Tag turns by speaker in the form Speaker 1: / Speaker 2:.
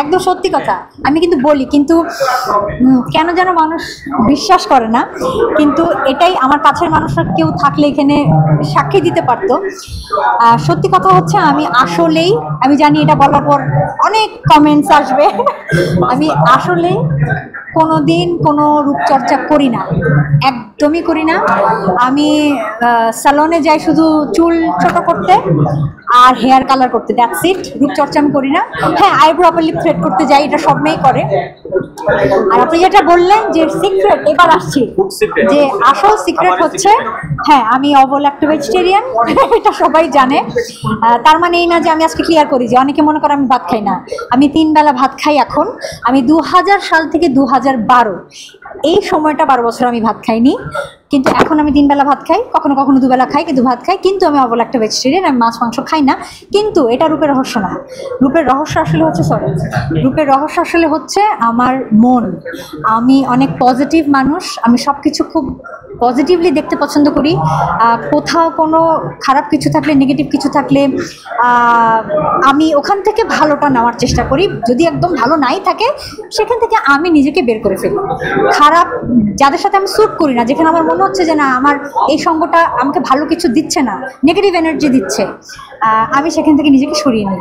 Speaker 1: একদম সত্যি কথা। আমি কিন্তু বলি, কিন্তু কেন যেন মানুষ বিশ্বাস করে না। কিন্তু এটাই আমার কাছের মানুষরা কেউ থাকলে এখানে সাক্ষী দিতে পারতো। সত্যি কথা হচ্ছে, আমি আসলেই, আমি জানি এটা বলার পর অনেক কমেন্টস আসবে, আমি আসলেই কোনোদিন কোনো রূপচর্চা করি না, একদমই করি না। আমি স্যালনে যাই শুধু চুল ছোট করতে আর হেয়ার কালার করতে, দ্যাটস ইট। রূপচর্চা আমি করি না। হ্যাঁ, আইব্রো আপার লিপ থ্রেড করতে যাই, এটা সব মেয়েই করে। আর আপনি যেটা বললেন যে সিক্রেট, এবার আসছি যে আসল সিক্রেট হচ্ছে, হ্যাঁ আমি অবল একটা ভেজিটেরিয়ান, এটা সবাই জানে। তার মানে এই না যে, আমি আজকে ক্লিয়ার করি যে অনেকে মনে করে আমি ভাত খাই না, আমি 3 বেলা ভাত খাই। এখন আমি 2000 সাল থেকে 2012 এই সময়টা 12 বছর আমি ভাত খাইনি, কিন্তু এখন আমি 3 বেলা ভাত খাই, কখনো কখনো 2 বেলা খাই, কিন্তু ভাত খাই। কিন্তু আমি অবল একটা ভেজিটেরিয়ান, আমি মাছ মাংস খাই না। কিন্তু এটা রূপের রহস্য না। রূপের রহস্য আসলে হচ্ছে, রূপের রহস্য আসলে হচ্ছে আমার মন। আমি অনেক পজিটিভ মানুষ, আমি সব কিছু খুব পজিটিভলি দেখতে পছন্দ করি। কোথাও কোনো খারাপ কিছু থাকলে, নেগেটিভ কিছু থাকলে আমি ওখান থেকে ভালোটা নেওয়ার চেষ্টা করি। যদি একদম ভালো নাই থাকে, সেখান থেকে আমি নিজেকে বের করে ফেলি। খারাপ যাদের সাথে আমি স্যুট করি না, যেখানে আমার মনে হচ্ছে যে না, আমার এই সঙ্গটা আমাকে ভালো কিছু দিচ্ছে না, নেগেটিভ এনার্জি দিচ্ছে, আমি সেখান থেকে নিজেকে সরিয়ে নিই।